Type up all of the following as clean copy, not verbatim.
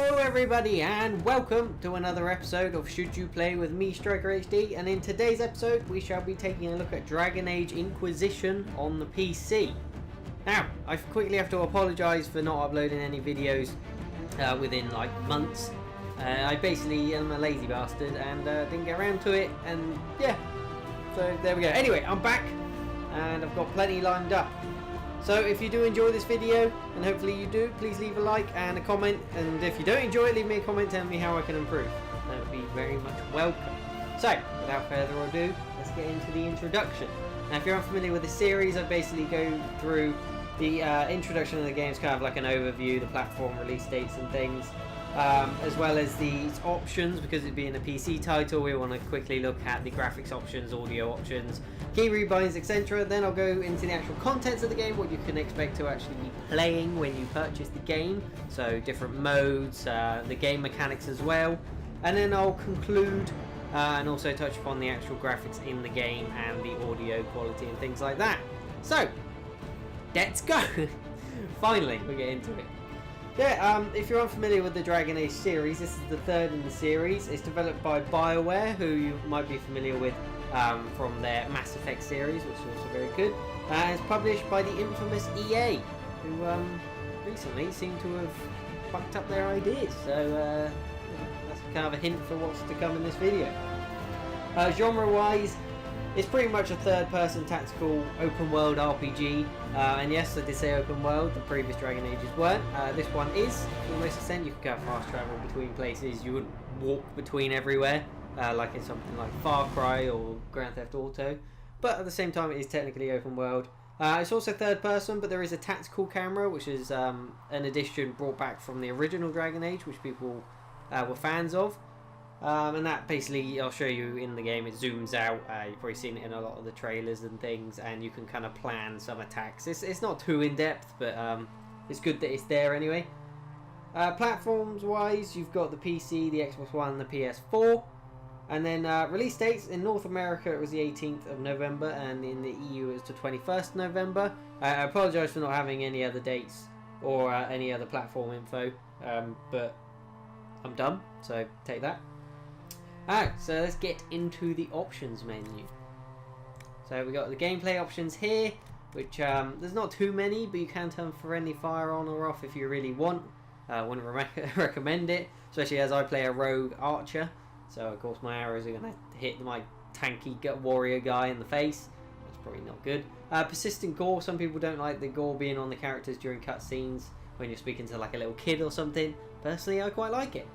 Hello everybody and welcome to another episode of Should You Play with me, Striker HD, and in today's episode we shall be taking a look at Dragon Age Inquisition on the PC. Now, I quickly have to apologise for not uploading any videos within like months. I basically am a lazy bastard and didn't get around to it, and yeah, so there we go. Anyway, I'm back and I've got plenty lined up. So if you do enjoy this video, and hopefully you do, please leave a like and a comment, and if you don't enjoy it, leave me a comment telling me how I can improve. That would be very much welcome. So, without further ado, let's get into the introduction. Now if you're unfamiliar with the series, I basically go through the introduction of the game. It's kind of like an overview, the platform release dates and things, as well as the options, because it being a PC title, we want to quickly look at the graphics options, audio options, key rebinds, etc. Then I'll go into the actual contents of the game, what you can expect to actually be playing when you purchase the game, so different modes, the game mechanics as well, and then I'll conclude and also touch upon the actual graphics in the game and the audio quality and things like that. So, let's go! Finally, we'll get into it. Yeah, if you're unfamiliar with the Dragon Age series, this is the third in the series. It's developed by Bioware, who you might be familiar with from their Mass Effect series, which is also very good. It's published by the infamous EA, who recently seem to have fucked up their ideas. So that's kind of a hint for what's to come in this video. Genre-wise, it's pretty much a third-person tactical open-world RPG, and yes, I did say open-world, the previous Dragon Ages weren't. This one is, to a most extent. You can go fast travel between places, you wouldn't walk between everywhere, like in something like Far Cry or Grand Theft Auto, but at the same time it is technically open-world. It's also third-person, but there is a tactical camera, which is an addition brought back from the original Dragon Age, which people were fans of. And that basically, I'll show you in the game, it zooms out. You've probably seen it in a lot of the trailers and things, and you can kind of plan some attacks. It's not too in-depth, but it's good that it's there anyway. Platforms-wise, you've got the PC, the Xbox One, and the PS4. And then release dates, in North America it was the 18th of November, and in the EU it was the 21st November. I apologise for not having any other dates or any other platform info, but I'm done, so take that. Alright, so let's get into the options menu. So we got the gameplay options here, which there's not too many, but you can turn friendly fire on or off if you really want. I wouldn't recommend it, especially as I play a rogue archer. So of course my arrows are going to hit my tanky warrior guy in the face. That's probably not good. Persistent gore, some people don't like the gore being on the characters during cutscenes when you're speaking to like a little kid or something. Personally, I quite like it.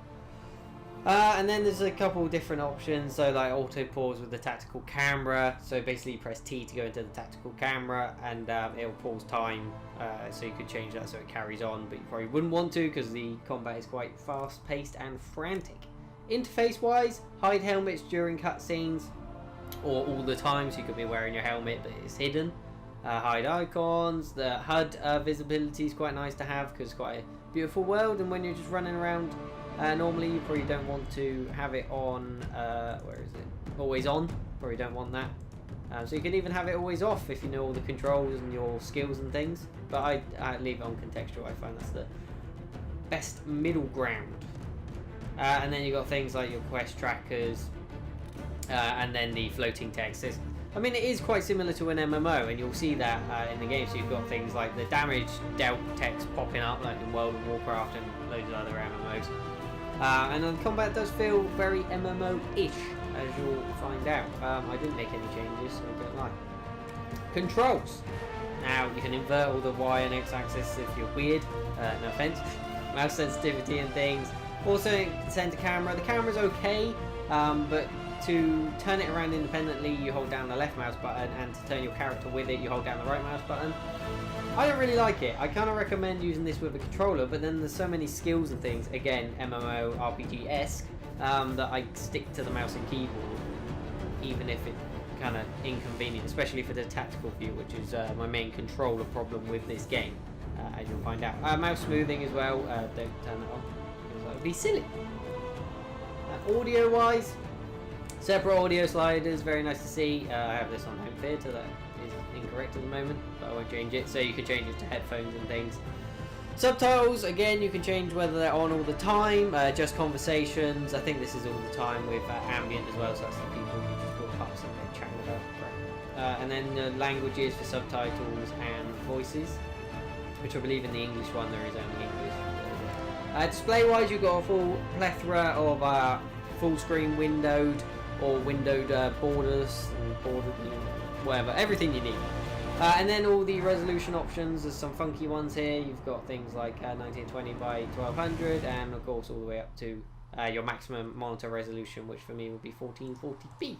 And then there's a couple different options, so like auto pause with the tactical camera. So basically you press T to go into the tactical camera, and it'll pause time, so you could change that so it carries on, but you probably wouldn't want to because the combat is quite fast paced and frantic. Interface wise, hide helmets during cutscenes or all the time, so you could be wearing your helmet but it's hidden. Hide icons, the HUD visibility is quite nice to have because it's quite a beautiful world, and when you're just running around normally you probably don't want to have it on, where is it? Always on, probably don't want that. So you can even have it always off if you know all the controls and your skills and things, but I leave it on contextual. I find that's the best middle ground. And then you've got things like your quest trackers, and then the floating text. I mean, it is quite similar to an MMO, and you'll see that in the game. So you've got things like the damage dealt text popping up, like in World of Warcraft and loads of other MMOs. And then combat does feel very MMO-ish, as you'll find out. I didn't make any changes, so don't lie. Controls. Now, you can invert all the Y and X axis if you're weird. No offense. Mouse sensitivity and things. Also, center camera. The camera's okay, but to turn it around independently, you hold down the left mouse button, and to turn your character with it, you hold down the right mouse button. I don't really like it. I kind of recommend using this with a controller, but then there's so many skills and things, again, MMO, RPG-esque, that I stick to the mouse and keyboard, even if it's kind of inconvenient, especially for the tactical view, which is my main controller problem with this game, as you'll find out. Mouse smoothing as well, don't turn that on, because that would be silly. Audio-wise, separate audio sliders, very nice to see. I have this on home theatre, that is incorrect at the moment, but I won't change it, so you can change it to headphones and things. Subtitles, again, you can change whether they're on all the time, just conversations. I think this is all the time with ambient as well, so that's the people who just walk past and they're chatting about. And then languages for subtitles and voices, which I believe in the English one there is only English. Display-wise, you've got a full plethora of full-screen windowed or windowed borders and bordered, whatever, everything you need. And then all the resolution options, there's some funky ones here. You've got things like 1920 by 1200, and of course all the way up to your maximum monitor resolution, which for me would be 1440p.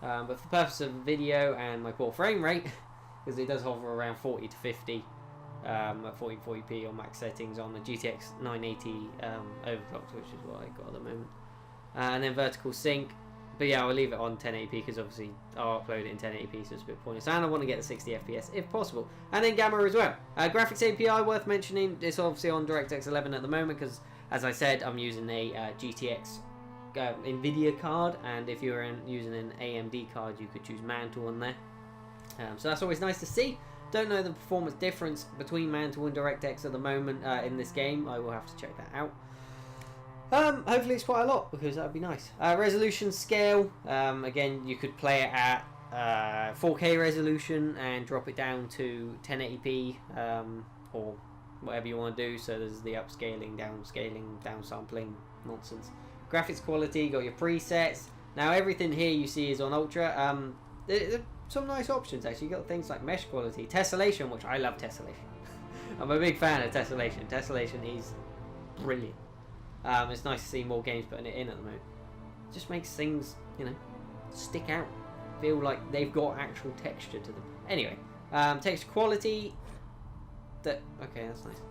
But for the purpose of video and my core frame rate, because it does hover around 40 to 50 at 1440p on max settings on the GTX 980 overclocked, which is what I got at the moment. And then vertical sync. But yeah, I'll leave it on 1080p because obviously I'll upload it in 1080p, so it's a bit pointless. And I want to get the 60 FPS if possible. And then gamma as well. Graphics API worth mentioning. It's obviously on DirectX 11 at the moment because, as I said, I'm using a GTX nvidia card. And if you're using an AMD card, you could choose Mantle on there. So that's always nice to see. Don't know the performance difference between Mantle and DirectX at the moment in this game. I will have to check that out. Hopefully it's quite a lot because that would be nice. Resolution scale, again you could play it at 4K resolution and drop it down to 1080p or whatever you want to do. So there's the upscaling, downsampling nonsense. Graphics quality, you got your presets. Now everything here you see is on Ultra. There's some nice options actually. You got things like mesh quality, tessellation, which I love tessellation. I'm a big fan of tessellation. Tessellation is brilliant. It's nice to see more games putting it in at the moment. It just makes things, stick out. Feel like they've got actual texture to them. Anyway, texture quality. Okay, that's nice.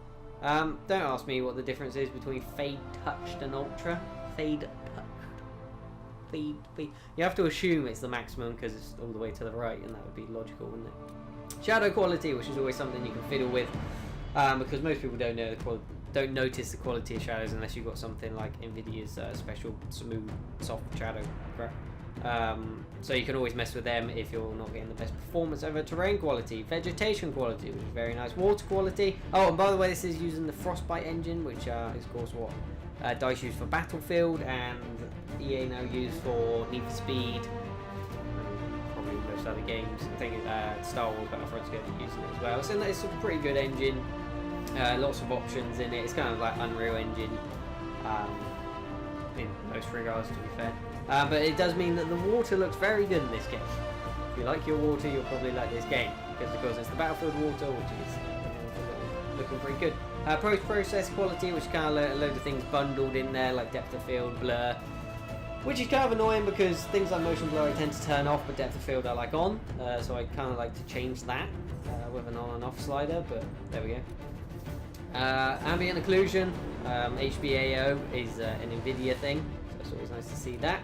Don't ask me what the difference is between fade touched and ultra. Fade touched. Fade. You have to assume it's the maximum because it's all the way to the right, and that would be logical, wouldn't it? Shadow quality, which is always something you can fiddle with, because most people don't notice the quality of shadows unless you've got something like nvidia's special smooth soft shadow crap. So you can always mess with them if you're not getting the best performance over. Terrain quality, vegetation quality, which is very nice, water quality. Oh, and by the way, this is using the Frostbite engine, which is of course what DICE use for Battlefield and EA now use for Need for Speed, probably most other games. I think Star Wars Battlefront's going to be using it as well. So it's a pretty good engine. Lots of options in it. It's kind of like Unreal Engine in most regards, to be fair. But it does mean that the water looks very good in this game. If you like your water, you'll probably like this game because of course it's the Battlefield water, which is looking pretty good. Post-process quality, which is kind of a load of things bundled in there, like depth of field, blur, which is kind of annoying because things like motion blur I tend to turn off, but depth of field I like on. So I kind of like to change that with an on and off slider, but there we go. Ambient occlusion, HBAO is an nvidia thing, so it's always nice to see that.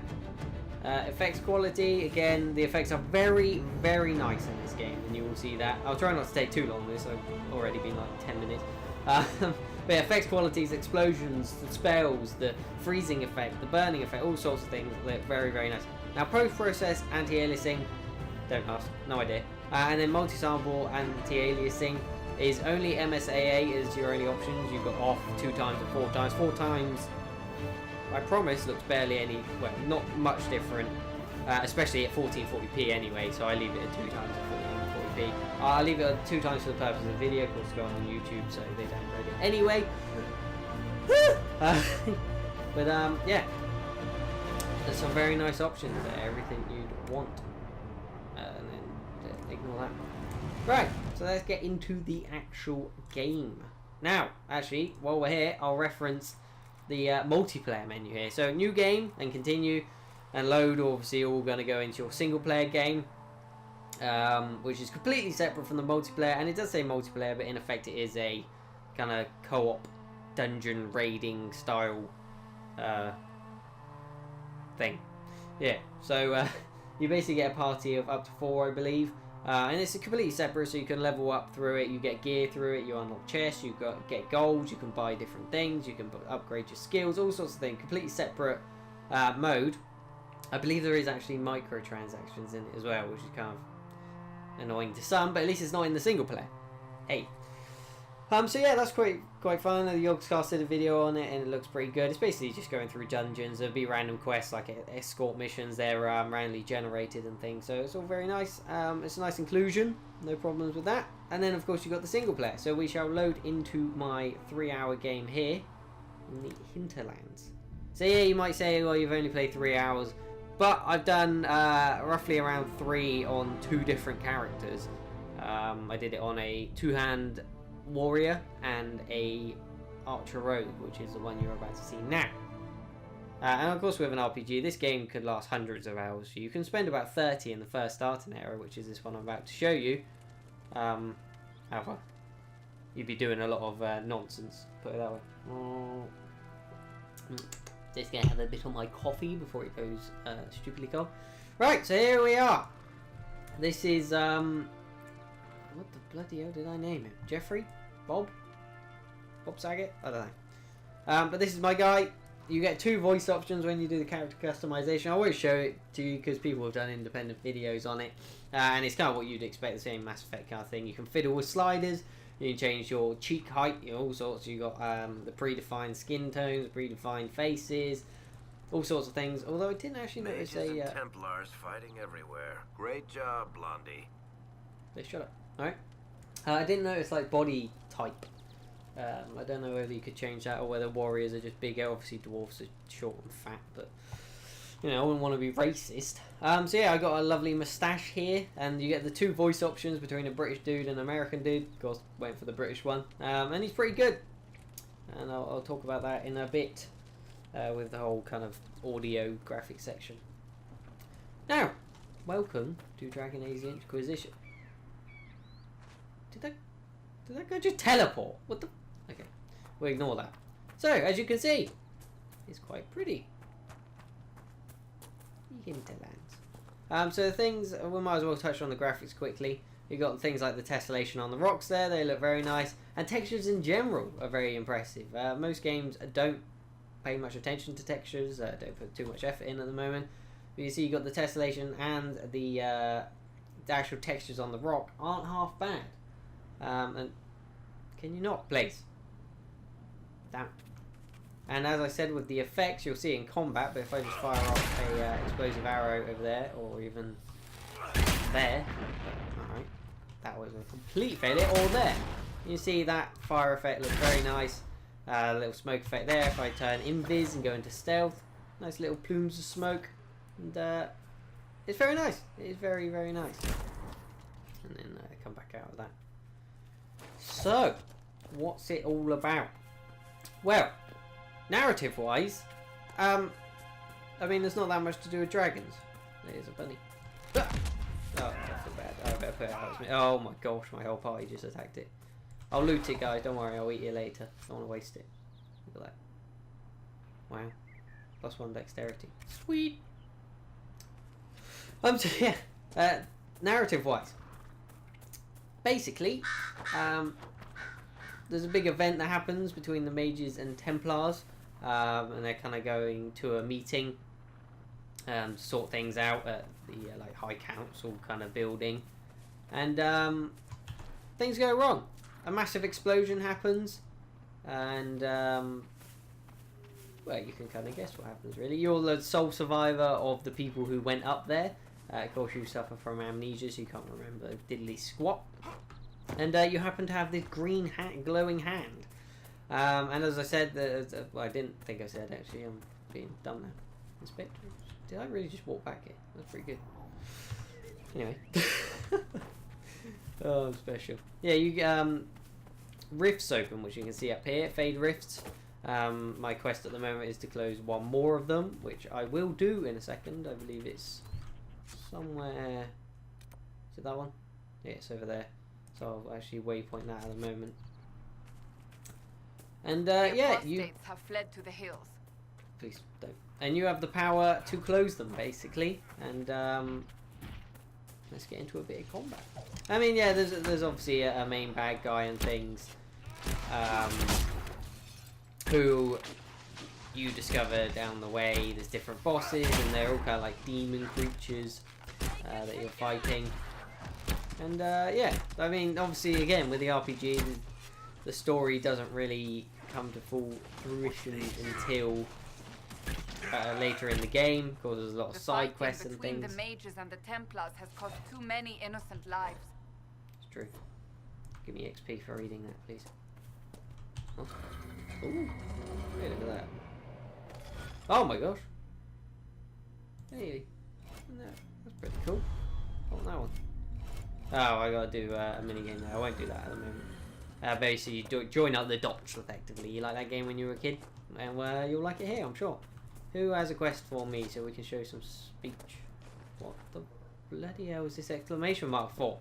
Effects quality, again, the effects are very, very nice in this game, and you will see that. I'll try not to take too long with this, I've already been like 10 minutes. But yeah, effects qualities, explosions, the spells, the freezing effect, the burning effect, all sorts of things look very, very nice. Now, post-process anti-aliasing, don't ask, no idea. And then multi-sample anti-aliasing is only MSAA is your only options. You've got off 2 times and 4 times. 4 times, I promise, looks barely any, well, not much different, especially at 1440p anyway, so I leave it at 2 times at 1440p. I'll leave it at 2 times for the purpose of the video, of course, go on YouTube, so they don't read it anyway. But yeah, there's some very nice options there, everything you'd want. And then ignore that. Right, so let's get into the actual game. Now, actually, while we're here, I'll reference the multiplayer menu here. So, new game, and continue, and load, obviously, all going to go into your single player game, which is completely separate from the multiplayer. And it does say multiplayer, but in effect it is a kind of co-op dungeon raiding style thing. Yeah, so you basically get a party of up to 4, I believe. And it's completely separate, so you can level up through it, you get gear through it, you unlock chests, you get gold, you can buy different things, you can upgrade your skills, all sorts of things. Completely separate mode. I believe there is actually microtransactions in it as well, which is kind of annoying to some, but at least it's not in the single player. Hey. So yeah, that's quite fun. The Yogscast did a video on it, and it looks pretty good. It's basically just going through dungeons. There'll be random quests like escort missions. They're randomly generated and things, so it's all very nice. It's a nice inclusion, no problems with that. And then of course you've got the single player. So we shall load into my 3-hour game here in the hinterlands. So yeah, you might say, well, you've only played 3 hours, but I've done roughly around 3 on 2 different characters. I did it on a 2-hand warrior and a archer rogue, which is the one you're about to see now. And of course with an RPG, this game could last hundreds of hours. So you can spend about 30 in the first starting area, which is this one I'm about to show you. However, you'd be doing a lot of nonsense, put it that way. Just gonna have a bit on my coffee before it goes stupidly cold. Right, so here we are. This is what the bloody hell did I name him? Jeffrey? Bob? Bob Saget? I don't know. But this is my guy. You get 2 voice options when you do the character customization. I always show it to you because people have done independent videos on it. And it's kind of what you'd expect, the same Mass Effect kind of thing. You can fiddle with sliders. You can change your cheek height, all sorts. You got the predefined skin tones, predefined faces, all sorts of things. Although I didn't actually notice Mages and Templars fighting everywhere. Great job, Blondie. They shut up. Alright. I didn't notice like body type. I don't know whether you could change that or whether warriors are just bigger. Obviously dwarfs are short and fat, but you know, I wouldn't want to be racist. So yeah, I got a lovely moustache here, and you get the 2 voice options between a British dude and an American dude. Of course, went for the British one, and he's pretty good. And I'll talk about that in a bit with the whole kind of audio graphics section. Now, welcome to Dragon Age Inquisition. Did that guy just teleport? What the? Okay, we'll ignore that. So, as you can see, it's quite pretty. Hinterlands. So the things, we might as well touch on the graphics quickly. You got things like the tessellation on the rocks there, they look very nice. And textures in general are very impressive. Most games don't pay much attention to textures, don't put too much effort in at the moment. But you see you got the tessellation and the actual textures on the rock aren't half bad. And can you not, please? Damn. And as I said with the effects, you'll see in combat, but if I just fire off a explosive arrow over there, or even there, alright, that was a complete failure, or there. You see that fire effect looks very nice. A little smoke effect there. If I turn invis and go into stealth, nice little plumes of smoke. And it's very nice. It is very, very nice. And then come back out of that. So, what's it all about? Well, narrative-wise, I mean, there's not that much to do with dragons. There's a bunny. Ah! Oh, that's so bad. I better put it out. Oh my gosh, my whole party just attacked it. I'll loot it, guys. Don't worry, I'll eat it later. Don't want to waste it. Look at that. Wow. +1 dexterity. Sweet. So yeah, narrative-wise, basically, there's a big event that happens between the mages and Templars, and they're kind of going to a meeting to sort things out at the like High Council kind of building, and things go wrong. A massive explosion happens, and well, you can kind of guess what happens. Really, you're the sole survivor of the people who went up there. Of course, you suffer from amnesia, so you can't remember diddly squat. And you happen to have this green glowing hand. And as I said, well, I didn't think I said actually. I'm being dumb now. Inspector, did I really just walk back here? That's pretty good. Anyway. Oh, I'm special. Yeah, you rifts open, which you can see up here. Fade rifts. My quest at the moment is to close 1 more of them, which I will do in a second. I believe it's somewhere. Is it that one? Yeah, it's over there. So I'll actually waypoint that at the moment. And yeah, you have fled to the hills. Please don't. And you have the power to close them, basically. And let's get into a bit of combat. I mean, yeah, there's obviously a main bad guy and things who you discover down the way. There's different bosses, and they're all kind of like demon creatures that you're fighting. And yeah, I mean, obviously, again, with the RPG, the story doesn't really come to full fruition until later in the because there's a lot of side quests and things. The mages and the Templars has cost too many innocent lives. It's true. Give me XP for reading that, please. Oh. Ooh. Hey, look at that. Oh my gosh. Hey. That's pretty cool. Oh, that one. Oh, I gotta do a minigame there. I won't do that at the moment. Basically, you join up the dots, effectively. You like that game when you were a kid? And you'll like it here, I'm sure. Who has a quest for me so we can show some speech? What the bloody hell is this exclamation mark for?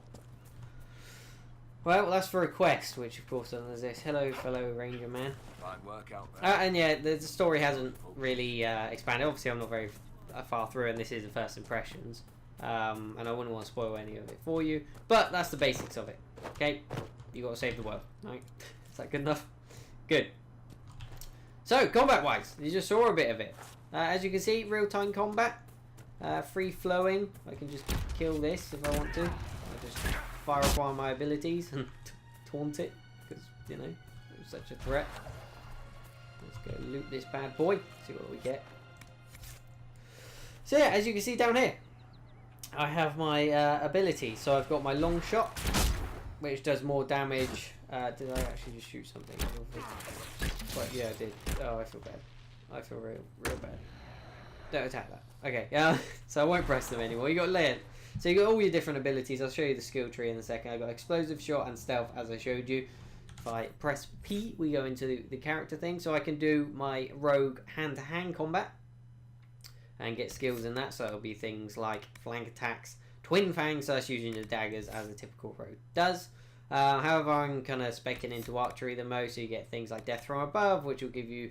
Well, that's for a quest, which of course there's this. Hello, fellow ranger man. Fine work out there. And yeah, the story hasn't really expanded. Obviously, I'm not very far through, and this is the first impressions. And I wouldn't want to spoil any of it for you. But that's the basics of it. Okay? You got to save the world. Right? Is that good enough? Good. So, combat-wise, you just saw a bit of it. As you can see, real-time combat. Free-flowing. I can just kill this if I want to. I just fire up one of my abilities and taunt it. Because, you know, it was such a threat. Let's go loot this bad boy. See what we get. So yeah, as you can see down here, I have my ability. So I've got my long shot, which does more damage. Did I actually just shoot something? But yeah, I did. Oh, I feel bad. I feel real bad. Don't attack that. Okay, yeah. So I won't press them anymore. You got layered. So you got all your different abilities. I'll show you the skill tree in a second. I got explosive shot and stealth, as I showed you. If I press P, we go into the character thing. So I can do my rogue hand-to-hand combat and get skills in that. So it'll be things like flank attacks, twin fangs. So that's using the daggers as a typical rogue does. However, I'm kind of speccing into archery the most. So you get things like death from above, which will give you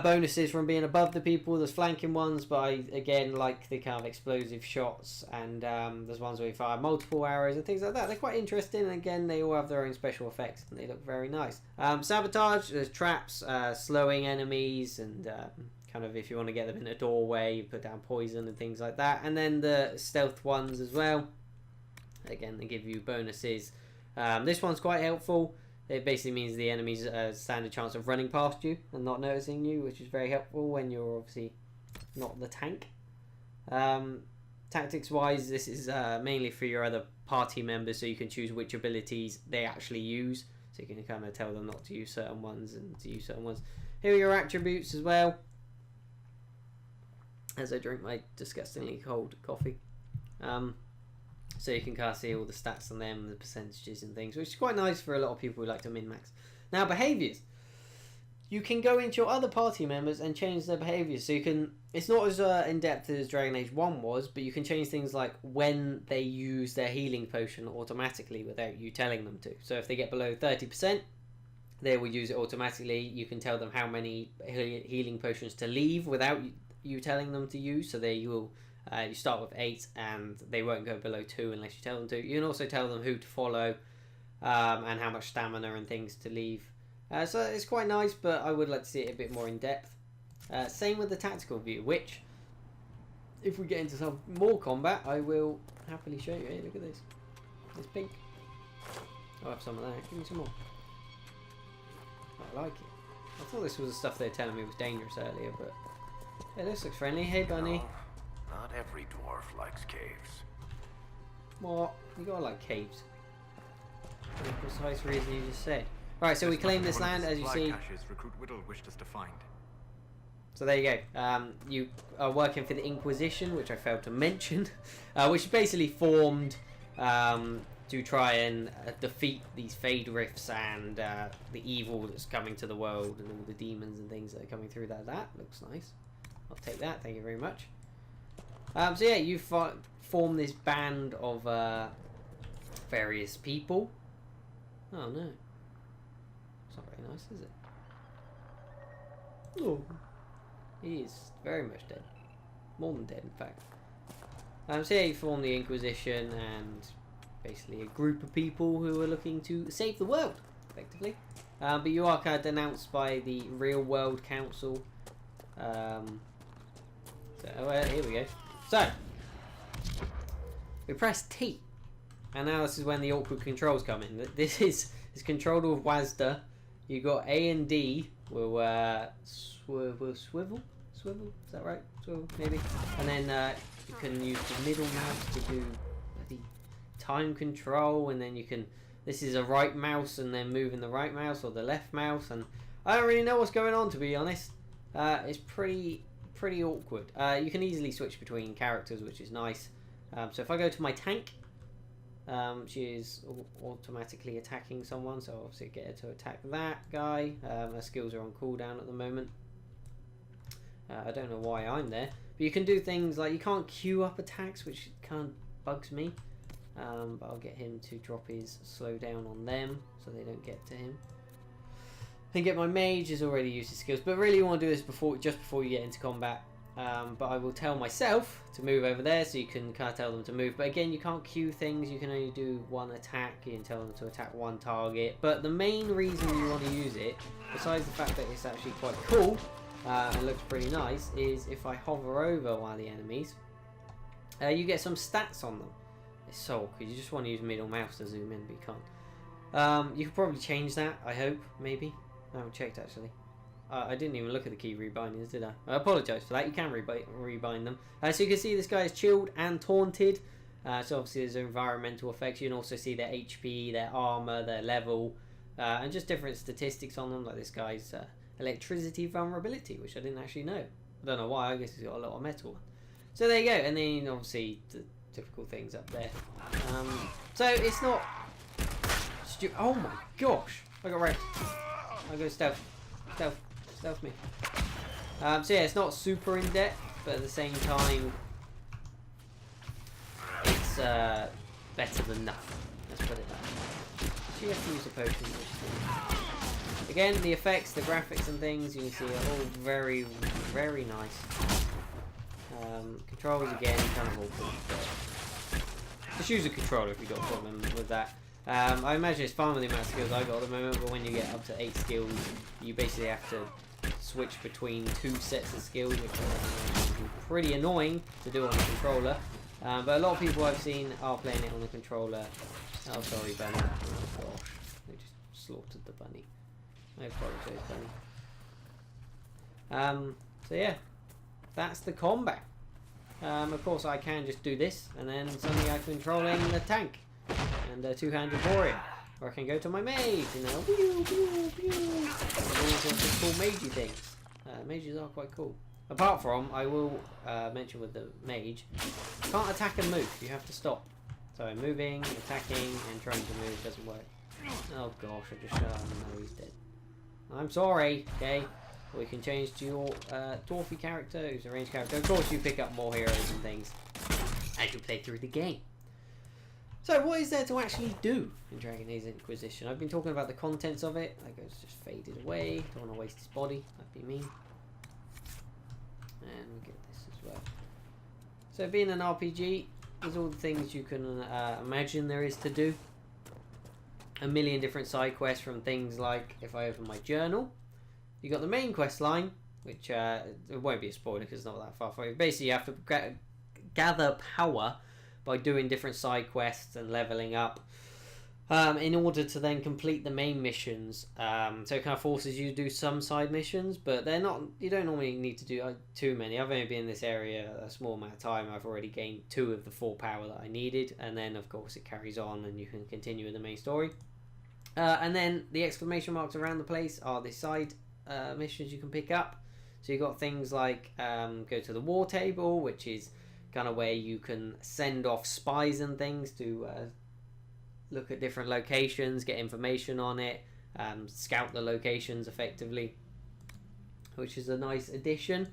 bonuses from being above the people. There's flanking ones, but I again like the kind of explosive shots, and there's ones where you fire multiple arrows and things like that. They're quite interesting, and again they all have their own special effects and they look very nice. Sabotage, there's traps, slowing enemies, and kind of if you want to get them in a doorway, you put down poison and things like that. And then the stealth ones as well, again they give you bonuses. This one's quite helpful. It basically means the enemies stand a chance of running past you and not noticing you, which is very helpful when you're obviously not the tank. Tactics wise, this is mainly for your other party members, so you can choose which abilities they actually use, so you can kind of tell them not to use certain ones and to use certain ones. Here are your attributes as well, as I drink my disgustingly cold coffee. So you can kind of see all the stats on them, the percentages and things, which is quite nice for a lot of people who like to min-max. Now, behaviours. You can go into your other party members and change their behaviours. So you can, it's not as in-depth as Dragon Age 1 was, but you can change things like when they use their healing potion automatically without you telling them to. So if they get below 30%, they will use it automatically. You can tell them how many healing potions to leave without you telling them to use. So they will... you start with 8 and they won't go below 2 unless you tell them to. You can also tell them who to follow and how much stamina and things to leave. So it's quite nice, but I would like to see it a bit more in depth. Same with the tactical view, which if we get into some more combat, I will happily show you. Hey, look at this. It's pink. I'll have some of that. Give me some more. I like it. I thought this was the stuff they were telling me was dangerous earlier, but hey, this looks friendly. Hey, bunny. Not every dwarf likes caves. What? You gotta like caves. For the precise reason you just said. Right, so we claim this land, as you see. Recruit Whittle wished us to find. So there you go. You are working for the Inquisition, which I failed to mention, which is basically formed to try and defeat these Fade Rifts and the evil that's coming to the world and all the demons and things that are coming through that. That looks nice. I'll take that. Thank you very much. So yeah, you form this band of various people. Oh no. It's not very nice, is it? Oh. He is very much dead. More than dead, in fact. So yeah, you form the Inquisition and basically a group of people who are looking to save the world, effectively. But you are kind of denounced by the Real World Council. So here we go. So, we press T. And now this is when the awkward controls come in. This is controlled with WASD. You got A and D will swivel. Is that right? Swivel, maybe. And then you can use the middle mouse to do the time control, and then you can. This is a right mouse, and then moving the right mouse or the left mouse, and I don't really know what's going on, to be honest. It's pretty awkward. You can easily switch between characters, which is nice. So if I go to my tank, she is automatically attacking someone, so obviously get her to attack that guy. Her skills are on cooldown at the moment. I don't know why I'm there, but you can do things like you can't queue up attacks, which kind of bugs me. But I'll get him to drop his slow down on them so they don't get to him. And get my mage has already used his skills, but really you want to do this just before you get into combat. But I will tell myself to move over there, so you can kind of tell them to move. But again, you can't queue things. You can only do one attack. You can tell them to attack one target. But the main reason you want to use it, besides the fact that it's actually quite cool and looks pretty nice, is if I hover over one of the enemies, you get some stats on them. It's so awkward. You just want to use middle mouse to zoom in, but you can't. You could probably change that, I hope, maybe. I haven't checked, actually. I didn't even look at the key rebindings, did I? I apologise for that. You can rebind them. So you can see this guy is chilled and taunted. So obviously there's environmental effects. You can also see their HP, their armour, their level, and just different statistics on them, like this guy's electricity vulnerability, which I didn't actually know. I don't know why. I guess he's got a lot of metal. So there you go. And then obviously the typical things up there. So it's not... Oh my gosh! I got wrecked. I go stealth. Stealth me. So yeah, it's not super in depth, but at the same time, it's better than nothing. Let's put it that way. So you have to use a potion. Again, the effects, the graphics and things, you can see are all very, very nice. Controls again, kind of awkward. Just use a controller if you've got a problem with that. I imagine it's fine with the amount of skills I've got at the moment, but when you get up to 8 skills, you basically have to switch between 2 sets of skills, which is pretty annoying to do on the controller. But a lot of people I've seen are playing it on the controller. Oh, sorry, bunny. Oh, gosh. They just slaughtered the bunny. I apologise, bunny. So yeah, that's the combat. Of course, I can just do this, and then suddenly I'm controlling the tank. And a two-handed warrior, or I can go to my mage, you know, pew, pew, pew. And all sorts of cool magey things. Mages are quite cool. Apart from, I will mention with the mage, you can't attack and move. You have to stop. So moving, attacking, and trying to move doesn't work. Oh gosh, I just shot him and now he's dead. I'm sorry. Okay, we can change to your dwarfy character, who's a ranged character. Of course, you pick up more heroes and things as you play through the game. So what is there to actually do in Dragon Age Inquisition? I've been talking about the contents of it. That guy's just faded away. Don't want to waste his body. That'd be mean. And we'll get this as well. So being an RPG, there's all the things you can imagine there is to do. A million different side quests, from things like, if I open my journal, you got the main quest line, which it won't be a spoiler because it's not that far from you. Basically, you have to gather power by doing different side quests and leveling up in order to then complete the main missions. So it kind of forces you to do some side missions, but they're not. You don't normally need to do too many. I've only been in this area a small amount of time. I've already gained 2 of the 4 power that I needed, and then of course it carries on and you can continue with the main story. And then the exclamation marks around the place are the side missions you can pick up. So you've got things like go to the war table, which is kind of where you can send off spies and things to look at different locations, get information on it, scout the locations effectively, which is a nice addition.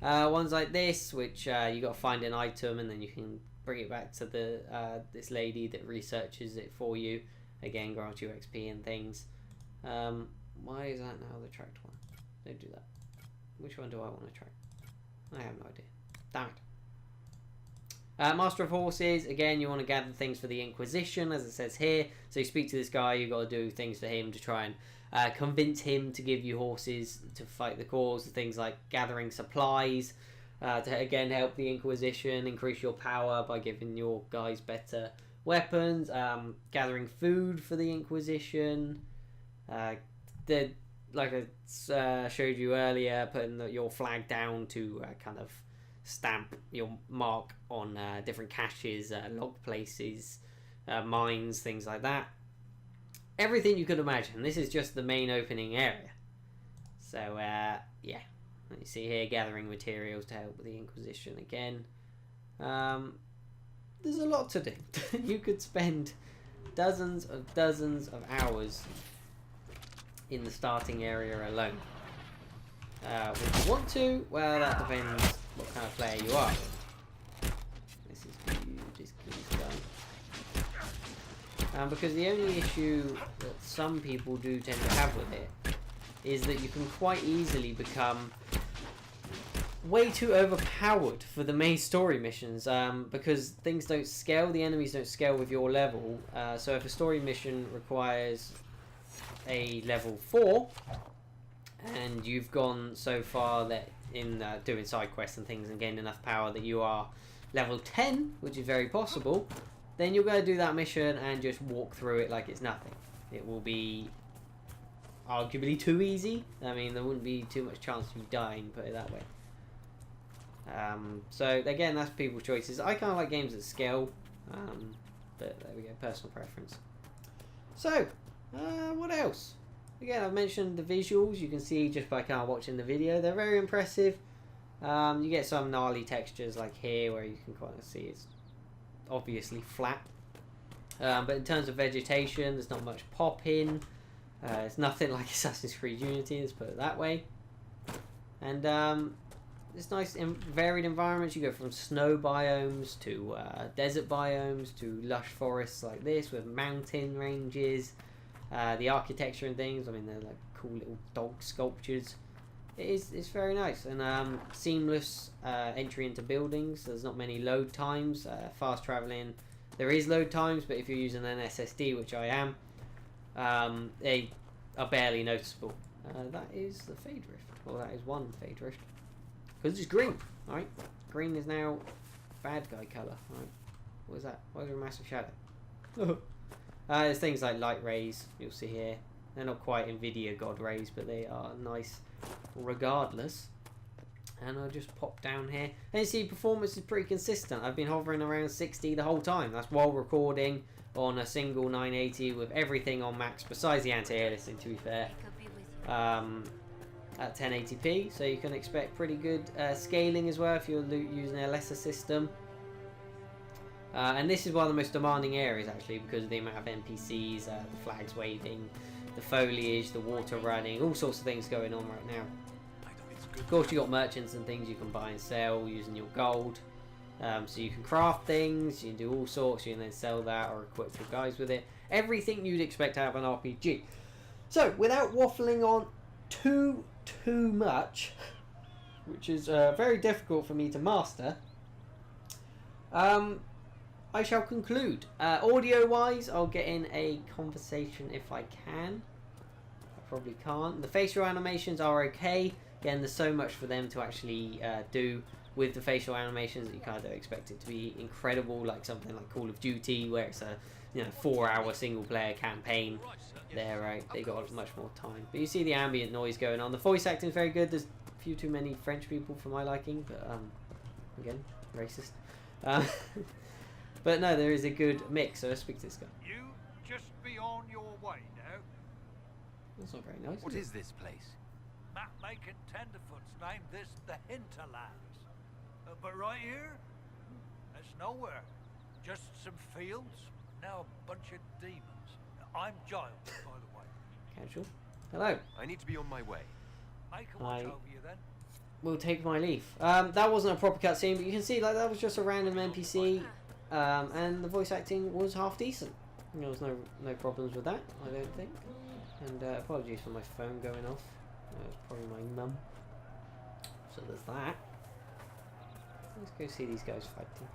Ones like this, which you got to find an item and then you can bring it back to the this lady that researches it for you. Again, grants you XP and things. Why is that now the tracked one? Don't do that. Which one do I want to track? I have no idea. Damn it. Master of Horses, again, you want to gather things for the Inquisition, as it says here. So you speak to this guy, you've got to do things for him to try and convince him to give you horses to fight the cause. Things like gathering supplies to, again, help the Inquisition, increase your power by giving your guys better weapons, gathering food for the Inquisition. Like I showed you earlier, putting your flag down to kind of stamp your mark on different caches, log places, mines, things like that. Everything you could imagine. This is just the main opening area. So, yeah. You see here, gathering materials to help with the Inquisition again. There's a lot to do. You could spend dozens of hours in the starting area alone. Would you want to? Well, that depends what kind of player you are. This is huge, this guy. Because the only issue that some people do tend to have with it is that you can quite easily become way too overpowered for the main story missions, because things don't scale, the enemies don't scale with your level. So if a story mission requires a level 4 and you've gone so far that in doing side quests and things and gained enough power that you are level 10, which is very possible, then you're going to do that mission and just walk through it like it's nothing. It will be arguably too easy. I mean, there wouldn't be too much chance of you dying, put it that way. So again, that's people's choices. I kind of like games that scale, but there we go, personal preference. So what else? Again, I've mentioned the visuals. You can see just by kind of watching the video, they're very impressive. You get some gnarly textures like here where you can kind of see it's obviously flat, but in terms of vegetation, there's not much pop in. It's nothing like Assassin's Creed Unity, let's put it that way. And it's nice varied environments. You go from snow biomes to desert biomes to lush forests like this with mountain ranges. The architecture and things, I mean, they're like cool little dog sculptures. It's very nice, and seamless entry into buildings. There's not many load times. Fast traveling, there is load times, but if you're using an SSD, which I am, they are barely noticeable. That is the Fade Rift. Well, that is one Fade Rift. Because it's green, right? Green is now bad guy colour, right? What is that? Why is there a massive shadow? There's things like light rays, you'll see here. They're not quite nvidia god rays, but they are nice regardless. And I'll just pop down here. And you see, performance is pretty consistent. I've been hovering around 60 the whole time. That's while recording on a single 980 with everything on max, besides the anti-aliasing, to be fair. At 1080p, so you can expect pretty good scaling as well if you're using a lesser system. And this is one of the most demanding areas actually, because of the amount of NPCs, the flags waving, the foliage, the water running, all sorts of things going on right now. Of course, you got merchants and things you can buy and sell using your gold. So you can craft things, you can do all sorts, you can then sell that or equip your guys with it. Everything you'd expect out of an RPG. So without waffling on too much, which is very difficult for me to master, I shall conclude. Audio wise, I'll get in a conversation if I can. I probably can't. The facial animations are okay. Again, there's so much for them to actually do with the facial animations that you kind of don't expect it to be incredible, like something like Call of Duty, where it's a 4-hour single player campaign. They got much more time. But you see the ambient noise going on. The voice acting is very good. There's a few too many French people for my liking, but again, racist. But no, there is a good mix. So let's speak to this guy. You just be on your way now. That's not very nice. What is this place? Map-making tenderfoots named this the Hinterlands. But right here, there's nowhere. Just some fields, now a bunch of demons. I'm Giles, by the way. Casual. Hello. I need to be on my way. I can watch over you then. Will take my leave. That wasn't a proper cutscene, but you can see like that was just a random NPC, and the voice acting was half decent. There was no problems with that, I don't think. And apologies for my phone going off. That was probably my mum. So there's that. Let's go see these guys fighting.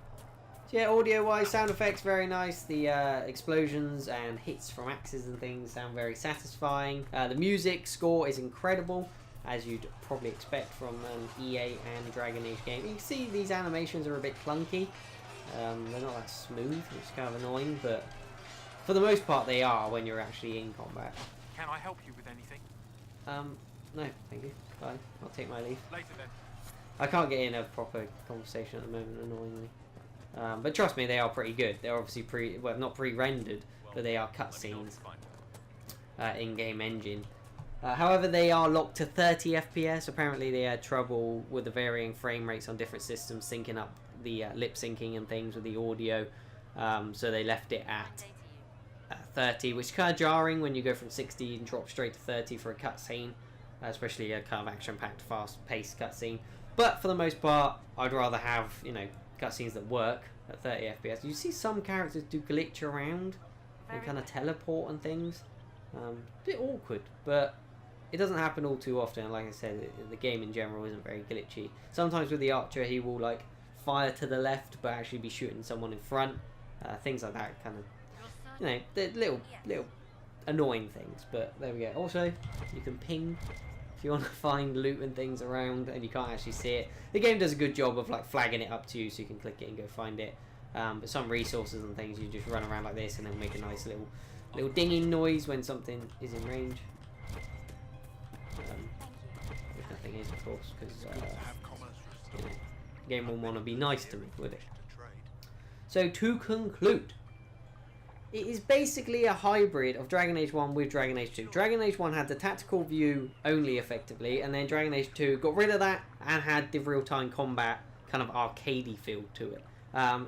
So yeah, audio-wise, sound effects very nice. The explosions and hits from axes and things sound very satisfying. The music score is incredible, as you'd probably expect from an EA and Dragon Age game. You can see these animations are a bit clunky. They're not that smooth, which is kind of annoying, but for the most part they are when you're actually in combat. Can I help you with anything? No, thank you. Bye. I'll take my leave. Later then. I can't get in a proper conversation at the moment, annoyingly. But trust me, they are pretty good. They're obviously not pre-rendered, but they are cutscenes. In-game engine. However, they are locked to 30 FPS. Apparently, they had trouble with the varying frame rates on different systems, syncing up the lip syncing and things with the audio. So they left it at 30, which is kind of jarring when you go from 60 and drop straight to 30 for a cutscene, especially a kind of action-packed, fast-paced cutscene. But for the most part, I'd rather have, you know, cutscenes that work at 30 FPS. You see some characters do glitch around and kind of teleport and things. A bit awkward, but it doesn't happen all too often. Like I said, the game in general isn't very glitchy. Sometimes with the archer, he will like fire to the left, but actually be shooting someone in front. Things like that, kind of, you know, they're little annoying things. But there we go. Also, you can ping if you want to find loot and things around, and you can't actually see it. The game does a good job of like flagging it up to you, so you can click it and go find it. But some resources and things, you just run around like this, and then make a nice little dinging noise when something is in range. If nothing is, of course, because you know, the game will want to be nice to me, would it? So to conclude, it is basically a hybrid of Dragon Age 1 with Dragon Age 2. Dragon Age 1 had the tactical view only effectively, and then Dragon Age 2 got rid of that and had the real-time combat kind of arcadey feel to it.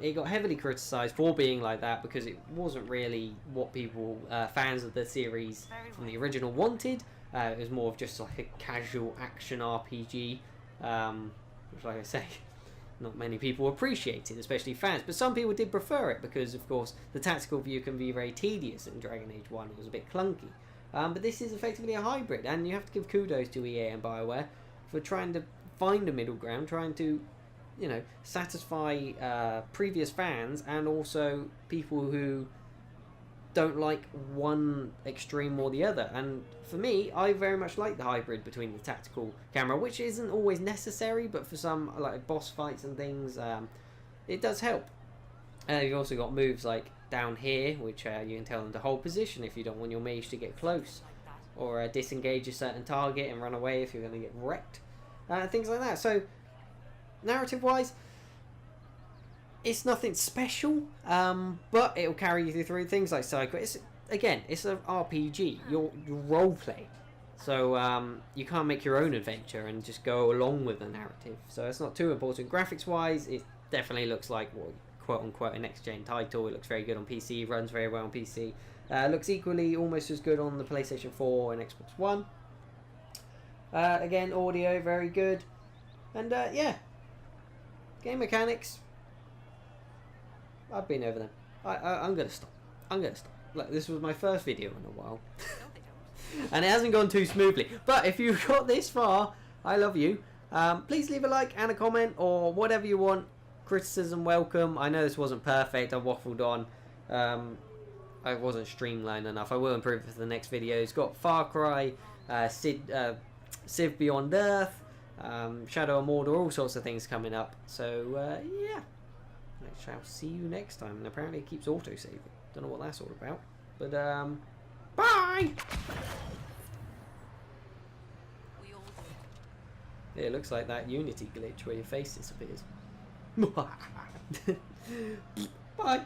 It got heavily criticised for being like that because it wasn't really what people, fans of the series from the original wanted. It was more of just like a casual action RPG, which, like I say, not many people appreciated, especially fans. But some people did prefer it because, of course, the tactical view can be very tedious in Dragon Age 1. It was a bit clunky. But this is effectively a hybrid, and you have to give kudos to EA and Bioware for trying to find a middle ground, trying to, you know, satisfy previous fans and also people who don't like one extreme or the other. And for me, I very much like the hybrid between the tactical camera, which isn't always necessary, but for some like boss fights and things, it does help. You've also got moves like down here, which you can tell them to hold position if you don't want your mage to get close, or disengage a certain target and run away if you're going to get wrecked, things like that. So narrative wise, it's nothing special, but it'll carry you through things like side quests. Again, it's an RPG. You're role play, so you can't make your own adventure and just go along with the narrative. So it's not too important. Graphics wise, it definitely looks like what, quote unquote, a next gen title. It looks very good on PC. Runs very well on PC. Looks equally almost as good on the PlayStation 4 and Xbox One. Again, audio very good, and yeah, game mechanics. I've been over them. I'm gonna stop. Like, this was my first video in a while, and it hasn't gone too smoothly. But if you've got this far, I love you. Please leave a like and a comment or whatever you want. Criticism welcome. I know this wasn't perfect. I waffled on. I wasn't streamlined enough. I will improve it for the next video. It's got Far Cry, Civ Beyond Earth, Shadow of Mordor, all sorts of things coming up. So yeah. I shall see you next time. And apparently it keeps auto-saving. Don't know what that's all about. But, bye! Yeah, it looks like that Unity glitch where your face disappears. Bye!